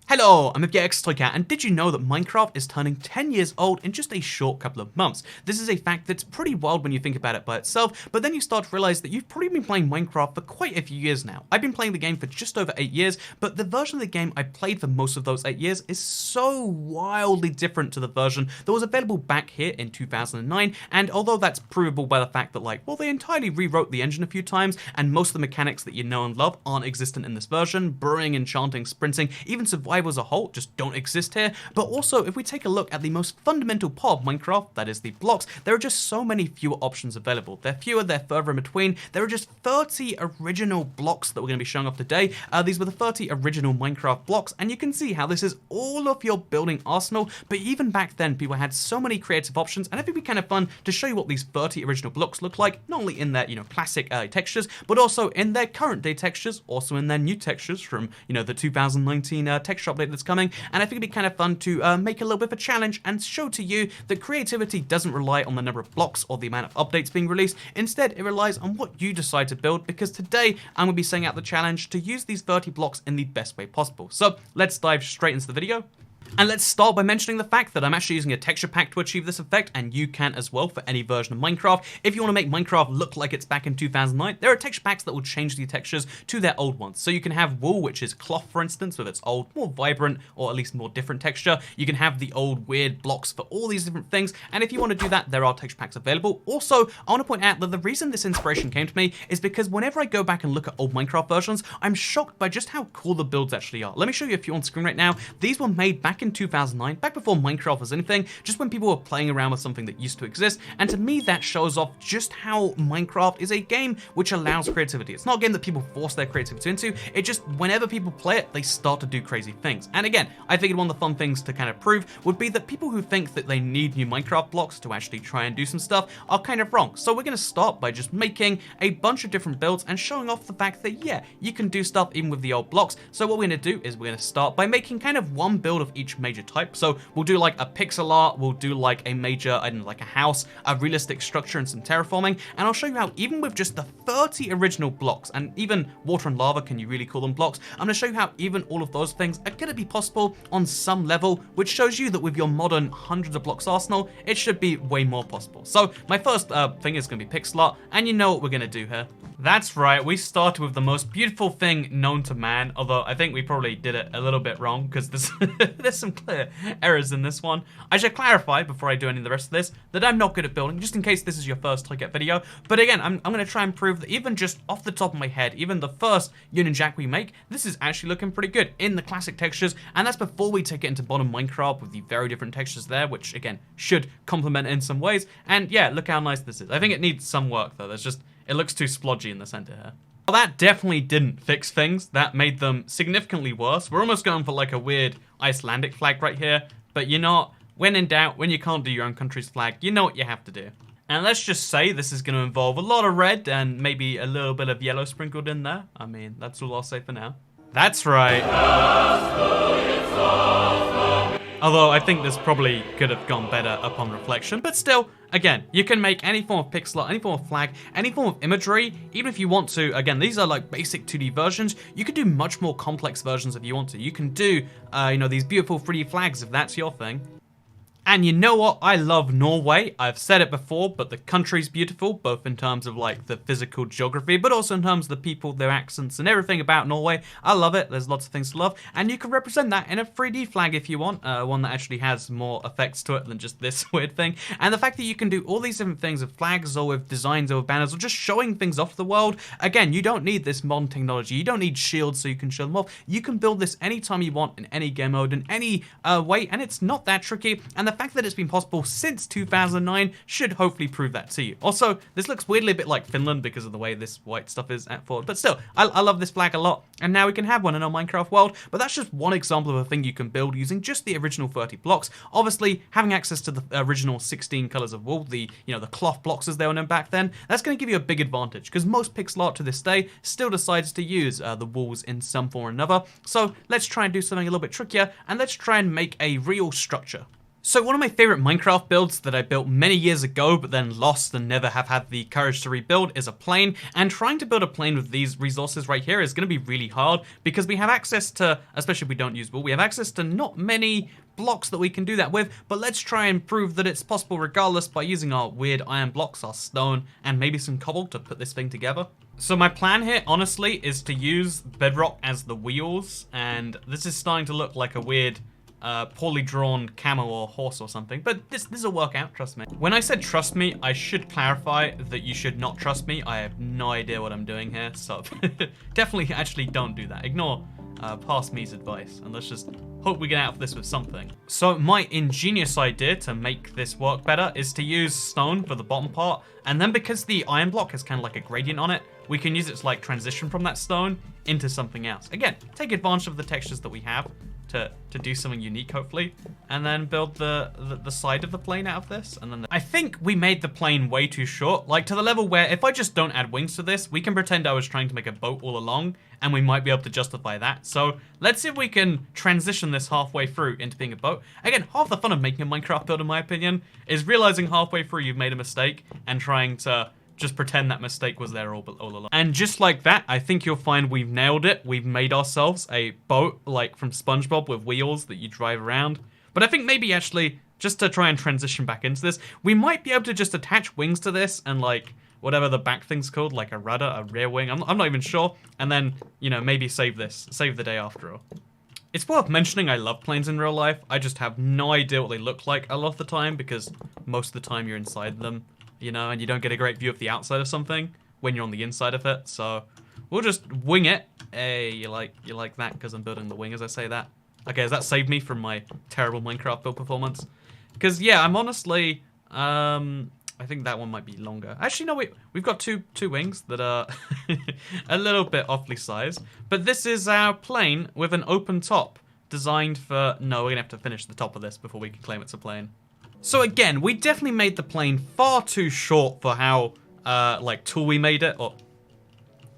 Hello, I'm FGXToyCat, and did you know that Minecraft is turning 10 years old in just a short couple of months? This is a fact that's pretty wild when you think about it by itself, but then you start to realize that you've probably been playing Minecraft for quite a few years now. I've been playing the game for just over 8 years, but the version of the game I played for most of those 8 years is so wildly different to the version that was available back here in 2009, and although that's provable by the fact that they entirely rewrote the engine a few times, and most of the mechanics that you know and love aren't existent in this version, brewing, enchanting, sprinting, even survival as a whole just don't exist here. But also, if we take a look at the most fundamental part of Minecraft, that is the blocks, there are just so many fewer options available. They're fewer, they're further in between. There are just 30 original blocks that we're going to be showing off today. These were the 30 original Minecraft blocks, and you can see how this is all of your building arsenal, but even back then people had so many creative options, and I think it'd be kind of fun to show you what these 30 original blocks look like, not only in their, classic textures, but also in their current day textures, also in their new textures from, the 2019 texture update that's coming. And I think it'd be kind of fun to make a little bit of a challenge and show to you that creativity doesn't rely on the number of blocks or the amount of updates being released. Instead, it relies on what you decide to build, because today I'm going to be setting out the challenge to use these 30 blocks in the best way possible. So let's dive straight into the video. And let's start by mentioning the fact that I'm actually using a texture pack to achieve this effect, and you can as well for any version of Minecraft. If you want to make Minecraft look like it's back in 2009, there are texture packs that will change the textures to their old ones. So you can have wool, which is cloth, for instance, with its old, more vibrant, or at least more different texture. You can have the old weird blocks for all these different things, and if you want to do that, there are texture packs available. Also, I want to point out that the reason this inspiration came to me is because whenever I go back and look at old Minecraft versions, I'm shocked by just how cool the builds actually are. Let me show you a few on screen right now. These were made back in 2009, back before Minecraft was anything, just when people were playing around with something that used to exist, and to me that shows off just how Minecraft is a game which allows creativity. It's not a game that people force their creativity into, it just, whenever people play it, they start to do crazy things. And again, I figured one of the fun things to kind of prove would be that people who think that they need new Minecraft blocks to actually try and do some stuff are kind of wrong. So we're going to start by just making a bunch of different builds and showing off the fact that, yeah, you can do stuff even with the old blocks. So what we're going to do is we're going to start by making kind of one build of each major type. So we'll do like a pixel art, we'll do like a major, I don't know, like a house, a realistic structure, and some terraforming. And I'll show you how even with just the 30 original blocks, and even water and lava, can you really call them blocks? I'm going to show you how even all of those things are going to be possible on some level, which shows you that with your modern hundreds of blocks arsenal, it should be way more possible. So my first thing is going to be pixel art, and you know what we're going to do here. That's right, we started with the most beautiful thing known to man, although I think we probably did it a little bit wrong, because there's some clear errors in this one. I should clarify before I do any of the rest of this that I'm not good at building, just in case this is your first ToyCat video. But again, I'm going to try and prove that even just off the top of my head, even the first Union Jack we make, this is actually looking pretty good in the classic textures, and that's before we take it into modern Minecraft with the very different textures there, which again should complement it in some ways. And yeah, look how nice this is. I think it needs some work though. It looks too splodgy in the center here. Well, that definitely didn't fix things. That made them significantly worse. We're almost going for like a weird Icelandic flag right here. But you know what? When in doubt, when you can't do your own country's flag, you know what you have to do. And let's just say this is going to involve a lot of red and maybe a little bit of yellow sprinkled in there. I mean, that's all I'll say for now. That's right. Although I think this probably could have gone better upon reflection, but still, again, you can make any form of pixel art, any form of flag, any form of imagery, even if you want to. Again, these are like basic 2D versions. You could do much more complex versions if you want to. You can do, these beautiful 3D flags if that's your thing. And you know what? I love Norway. I've said it before, but the country's beautiful, both in terms of like the physical geography, but also in terms of the people, their accents, and everything about Norway. I love it. There's lots of things to love. And you can represent that in a 3D flag if you want, one that actually has more effects to it than just this weird thing. And the fact that you can do all these different things with flags or with designs or with banners or just showing things off the world, again, you don't need this modern technology. You don't need shields so you can show them off. You can build this anytime you want in any game mode, in any way, and it's not that tricky. And the fact that it's been possible since 2009 should hopefully prove that to you. Also, this looks weirdly a bit like Finland because of the way this white stuff is at forward, but still, I love this flag a lot, and now we can have one in our Minecraft world. But that's just one example of a thing you can build using just the original 30 blocks. Obviously, having access to the original 16 colors of wool, the cloth blocks as they were known back then, that's going to give you a big advantage, because most pixel art to this day still decides to use the wools in some form or another. So let's try and do something a little bit trickier, and let's try and make a real structure. So one of my favorite Minecraft builds that I built many years ago but then lost and never have had the courage to rebuild is a plane, and trying to build a plane with these resources right here is going to be really hard because we have access to, especially if we don't use wool, we have access to not many blocks that we can do that with, but let's try and prove that it's possible regardless by using our weird iron blocks, our stone, and maybe some cobble to put this thing together. So my plan here, honestly, is to use bedrock as the wheels, and this is starting to look like a weird poorly drawn camel or horse or something, but this will work out, trust me. When I said trust me, I should clarify that you should not trust me. I have no idea what I'm doing here, so definitely actually don't do that. Ignore past me's advice, and let's just hope we get out of this with something. So my ingenious idea to make this work better is to use stone for the bottom part, and then because the iron block has kind of like a gradient on it, we can use it to like transition from that stone into something else. Again, take advantage of the textures that we have to do something unique, hopefully, and then build the side of the plane out of this. And then I think we made the plane way too short, like to the level where if I just don't add wings to this, we can pretend I was trying to make a boat all along, and we might be able to justify that. So let's see if we can transition this halfway through into being a boat. Again, half the fun of making a Minecraft build, in my opinion, is realizing halfway through you've made a mistake and trying to just pretend that mistake was there all along. And just like that, I think you'll find we've nailed it. We've made ourselves a boat, like from SpongeBob, with wheels that you drive around. But I think maybe actually, just to try and transition back into this, we might be able to just attach wings to this and like, whatever the back thing's called, like a rudder, a rear wing, I'm not even sure. And then, you know, maybe save the day after all. It's worth mentioning I love planes in real life. I just have no idea what they look like a lot of the time because most of the time you're inside them. You know, and you don't get a great view of the outside of something when you're on the inside of it. So we'll just wing it. Hey, you like that because I'm building the wing as I say that. Okay, has that saved me from my terrible Minecraft build performance? Because yeah, I'm honestly, I think that one might be longer. Actually, no, wait, we've got two wings that are a little bit awfully sized. But this is our plane with an open top designed for. No, we're gonna have to finish the top of this before we can claim it's a plane. So again, we definitely made the plane far too short for how, like, tall we made it.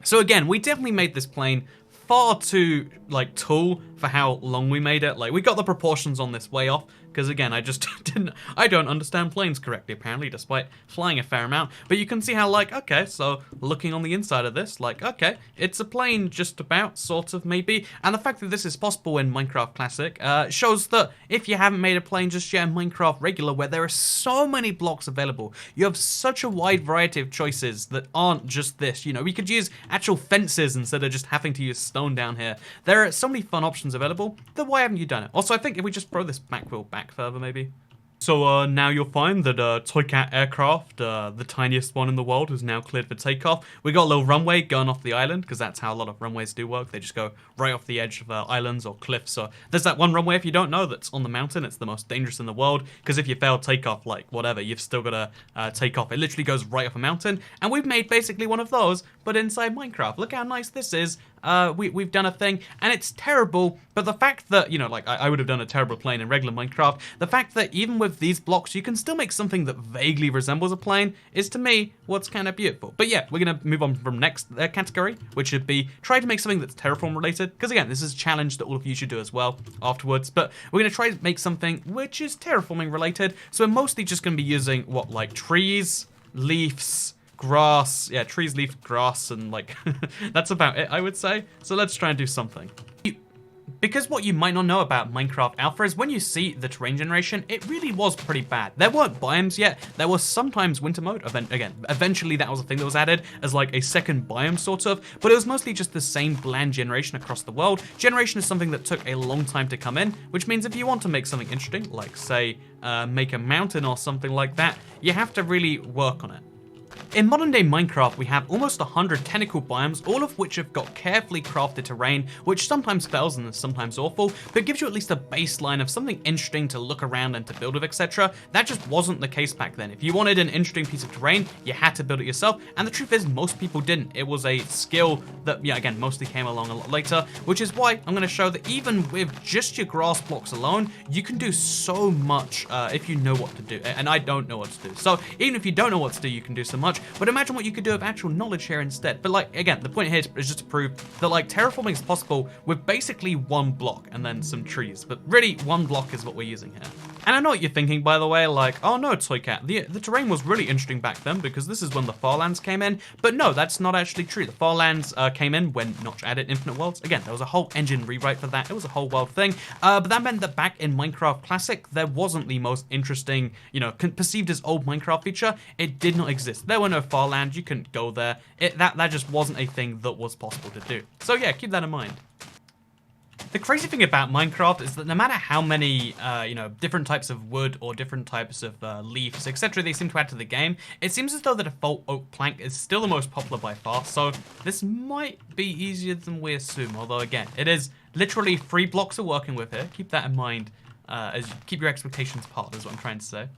So again, we definitely made this plane far too, like, tall for how long we made it. Like, we got the proportions on this way off, because again, I don't understand planes correctly, apparently, despite flying a fair amount. But you can see how, like, okay, so looking on the inside of this, like, okay, it's a plane just about, sort of, maybe. And the fact that this is possible in Minecraft Classic shows that if you haven't made a plane just yet in Minecraft Regular, where there are so many blocks available, you have such a wide variety of choices that aren't just this. You know, we could use actual fences instead of just having to use stone down here. There are so many fun options available, then why haven't you done it? Also, I think if we just throw this back wheel back further, maybe. So now you'll find that Toycat aircraft, the tiniest one in the world, is now cleared for takeoff. We got a little runway going off the island, because that's how a lot of runways do work. They just go right off the edge of islands or cliffs. So there's that one runway, if you don't know, that's on the mountain. It's the most dangerous in the world, because if you fail takeoff, like whatever, you've still got to take off. It literally goes right off a mountain, and we've made basically one of those, but inside Minecraft. Look how nice this is. We've done a thing, and it's terrible, but the fact that, you know, like, I would have done a terrible plane in regular Minecraft, the fact that even with these blocks, you can still make something that vaguely resembles a plane is, to me, what's kind of beautiful. But yeah, we're going to move on from next category, which should be try to make something that's Terraform related, because again, this is a challenge that all of you should do as well afterwards, but we're going to try to make something which is Terraforming related, so we're mostly just going to be using, what, like trees, leaves, grass, yeah, trees, leaf, grass, and like, that's about it, I would say. So let's try and do something. Because what you might not know about Minecraft Alpha is when you see the terrain generation, it really was pretty bad. There weren't biomes yet. There was sometimes winter mode. Eventually that was a thing that was added as like a second biome sort of, but it was mostly just the same bland generation across the world. Generation is something that took a long time to come in, which means if you want to make something interesting, like say, make a mountain or something like that, you have to really work on it. In modern day Minecraft, we have almost 100 tentacle biomes, all of which have got carefully crafted terrain, which sometimes fails and is sometimes awful, but gives you at least a baseline of something interesting to look around and to build with, etc. That just wasn't the case back then. If you wanted an interesting piece of terrain, you had to build it yourself, and the truth is, most people didn't. It was a skill that, yeah, again, mostly came along a lot later, which is why I'm going to show that even with just your grass blocks alone, you can do so much if you know what to do, and I don't know what to do. So even if you don't know what to do, you can do so much. But imagine what you could do with actual knowledge here instead. But like, again, the point here is just to prove that like terraforming is possible with basically one block and then some trees. But really, one block is what we're using here. And I know what you're thinking, by the way, like, oh no, Toy Cat, the terrain was really interesting back then because this is when the Farlands came in. But no, that's not actually true. The Farlands came in when Notch added Infinite Worlds. Again, there was a whole engine rewrite for that. It was a whole world thing. But that meant that back in Minecraft Classic, there wasn't the most interesting, you know, perceived as old Minecraft feature. It did not exist. There were no Farlands. You couldn't go there. That just wasn't a thing that was possible to do. So yeah, keep that in mind. The crazy thing about Minecraft is that no matter how many, you know, different types of wood or different types of leaves, etc. they seem to add to the game, it seems as though the default oak plank is still the most popular by far, so this might be easier than we assume, although again, it is literally 3 blocks we're working with here. Keep that in mind as you keep your expectations apart, is what I'm trying to say.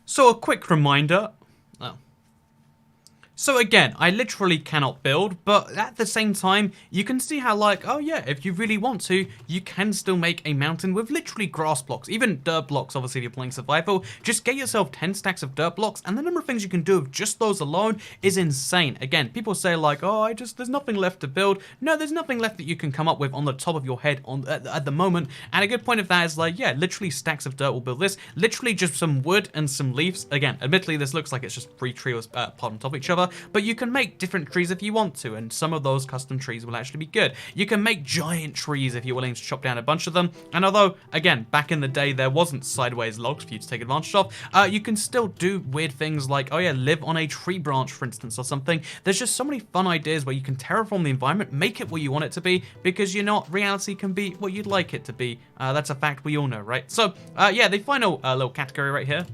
So a quick reminder. So again, I literally cannot build, but at the same time, you can see how like, oh yeah, if you really want to, you can still make a mountain with literally grass blocks, even dirt blocks, obviously if you're playing survival. Just get yourself 10 stacks of dirt blocks, and the number of things you can do with just those alone is insane. Again, people say like, oh, there's nothing left to build. No, there's nothing left that you can come up with on the top of your head at the moment, and a good point of that is like, yeah, literally stacks of dirt will build this. Literally just some wood and some leaves. Again, admittedly, this looks like it's just 3 trees piled on top of each other, but you can make different trees if you want to, and some of those custom trees will actually be good. You can make giant trees if you're willing to chop down a bunch of them, and although, again, back in the day there wasn't sideways logs for you to take advantage of, you can still do weird things like, oh yeah, live on a tree branch, for instance, or something. There's just so many fun ideas where you can terraform the environment, make it what you want it to be, because you know, reality can be what you'd like it to be. That's a fact we all know, right? So, yeah, the final little category right here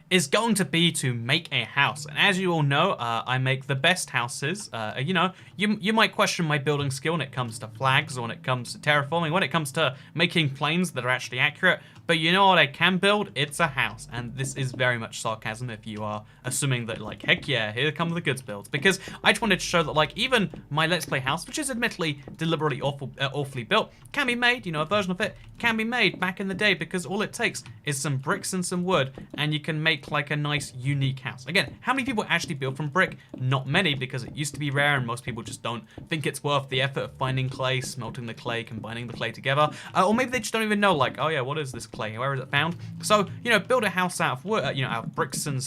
is going to be to make a house. And as you all know, I make the best houses. You know, you might question my building skill when it comes to flags or when it comes to terraforming, when it comes to making planes that are actually accurate. But you know what I can build? It's a house. And this is very much sarcasm if you are assuming that like, heck yeah, here come the goods builds. Because I just wanted to show that like even my Let's Play house, which is admittedly deliberately awfully built, can be made, you know, a version of it can be made back in the day because all it takes is some bricks and some wood and you can make like a nice unique house. Again, how many people actually build from brick? Not many, because it used to be rare and most people just don't think it's worth the effort of finding clay, smelting the clay, combining the clay together. Or maybe they just don't even know like, oh yeah, what is this clay? Where is it found? So, you know, build a house out of wood, you know, out of bricks and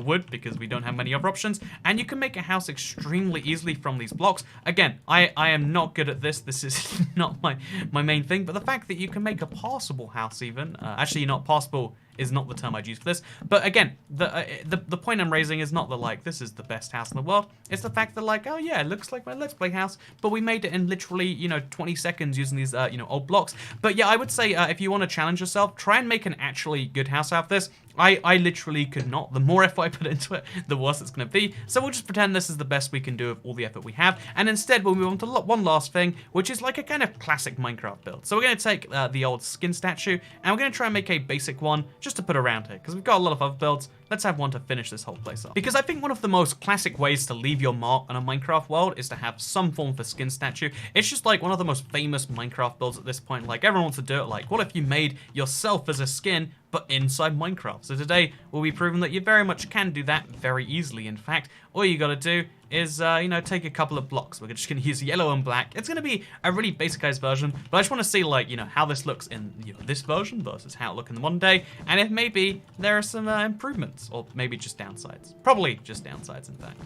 wood, because we don't have many other options, and you can make a house extremely easily from these blocks. Again, I am not good at this. This is not my main thing, but the fact that you can make a passable house even, actually not passable is not the term I'd use for this, but again, the point I'm raising is not that like this is the best house in the world. It's the fact that like, oh yeah, it looks like my Let's Play house, but we made it in literally, you know, 20 seconds using these you know, old blocks. But yeah, I would say if you want to challenge yourself, try and make an actually good house out of this. I literally could not. The more effort I put into it, the worse it's going to be. So we'll just pretend this is the best we can do with all the effort we have. And instead, we'll move on to one last thing, which is like a kind of classic Minecraft build. So we're going to take the old skin statue, and we're going to try and make a basic one just to put around here, because we've got a lot of other builds. Let's have one to finish this whole place up. Because I think one of the most classic ways to leave your mark on a Minecraft world is to have some form of skin statue. It's just like one of the most famous Minecraft builds at this point. Like everyone wants to do it. Like, what if you made yourself as a skin, but inside Minecraft? So today we'll be proving that you very much can do that very easily. In fact, all you gotta do is, you know, take a couple of blocks. We're just gonna use yellow and black. It's gonna be a really basicized version, but I just wanna see, like, you know, how this looks in, you know, this version versus how it look in the modern day, and if maybe there are some improvements, or maybe just downsides. Probably just downsides, in fact.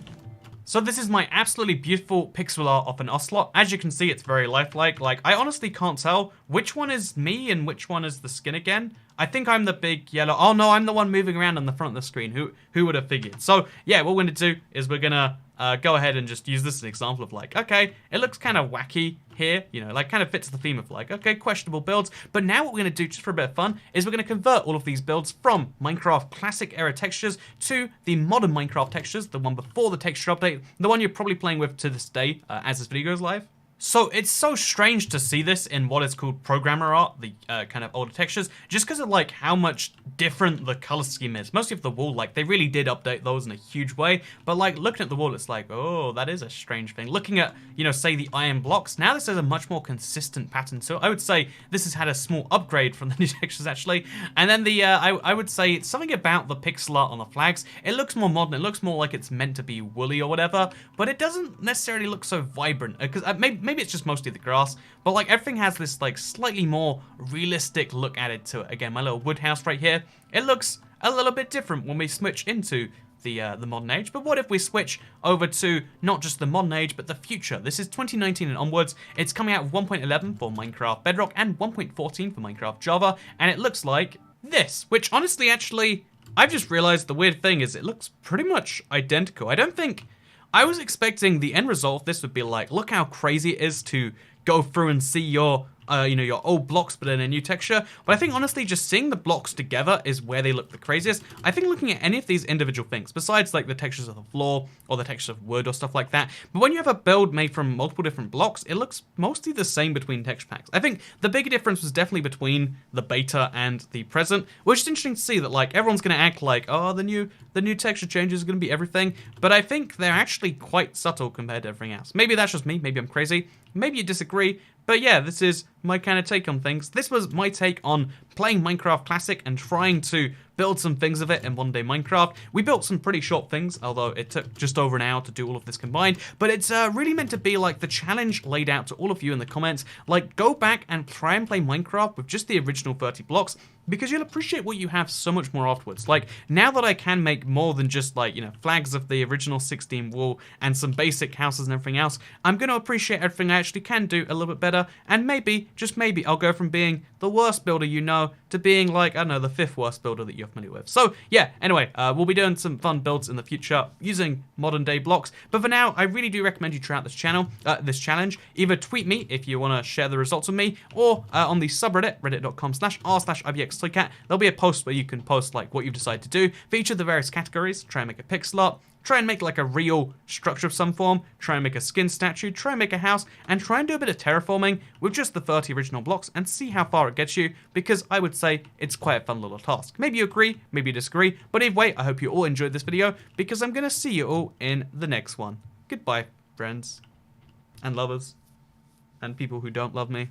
So this is my absolutely beautiful pixel art of an ocelot. As you can see, it's very lifelike. Like, I honestly can't tell which one is me and which one is the skin again. I think I'm the big yellow. Oh no, I'm the one moving around on the front of the screen. Who would have figured? So yeah, what we're gonna do is we're gonna go ahead and just use this as an example of like, okay, it looks kind of wacky here, you know, like kind of fits the theme of like, okay, questionable builds. But now what we're gonna do, just for a bit of fun, is we're gonna convert all of these builds from Minecraft classic era textures to the modern Minecraft textures, the one before the texture update, the one you're probably playing with to this day as this video goes live. So it's so strange to see this in what is called programmer art, the kind of older textures, just because of like how much different the color scheme is. Mostly of the wall, like they really did update those in a huge way, but like looking at the wall, it's like, oh, that is a strange thing. Looking at, you know, say the iron blocks, now this has a much more consistent pattern. So I would say this has had a small upgrade from the new textures actually. And then the, I would say it's something about the pixel art on the flags. It looks more modern, it looks more like it's meant to be woolly or whatever, but it doesn't necessarily look so vibrant, because maybe maybe it's just mostly the grass, but like everything has this like slightly more realistic look added to it. Again, my little wood house right here, it looks a little bit different when we switch into the modern age. But what if we switch over to not just the modern age, but the future? This is 2019 and onwards. It's coming out with 1.11 for Minecraft Bedrock and 1.14 for Minecraft Java, and it looks like this, which honestly, actually, I've just realized the weird thing is it looks pretty much identical. I was expecting the end result of this would be like, look how crazy it is to go through and see your your old blocks but in a new texture. But I think honestly just seeing the blocks together is where they look the craziest. I think looking at any of these individual things, besides like the textures of the floor or the textures of wood or stuff like that, but when you have a build made from multiple different blocks, it looks mostly the same between texture packs. I think the bigger difference was definitely between the beta and the present, which is interesting to see that like everyone's gonna act like, oh, the new texture changes are gonna be everything, but I think they're actually quite subtle compared to everything else. Maybe that's just me, maybe I'm crazy, maybe you disagree, but yeah, this is my kind of take on things. This was my take on playing Minecraft Classic and trying to build some things of it in one day Minecraft. We built some pretty short things, although it took just over an hour to do all of this combined, but it's really meant to be like the challenge laid out to all of you in the comments. Like, go back and try and play Minecraft with just the original 30 blocks, because you'll appreciate what you have so much more afterwards. Like, now that I can make more than just like, flags of the original 16 wool and some basic houses and everything else, I'm going to appreciate everything I actually can do a little bit better, and maybe, just maybe, I'll go from being the worst builder to being like, I don't know, the 5th worst builder that you're familiar with. So yeah, anyway, we'll be doing some fun builds in the future using modern day blocks, but for now, I really do recommend you try out this challenge. Either tweet me if you want to share the results with me, or on the subreddit, reddit.com/r/ibxtoycat, there'll be a post where you can post like what you've decided to do for each of the various categories. Try and make a pixel art, try and make like a real structure of some form, try and make a skin statue, try and make a house, and try and do a bit of terraforming with just the 30 original blocks and see how far it gets you, because I would say it's quite a fun little task. Maybe you agree, maybe you disagree, but either way, I hope you all enjoyed this video, because I'm going to see you all in the next one. Goodbye, friends, and lovers, and people who don't love me.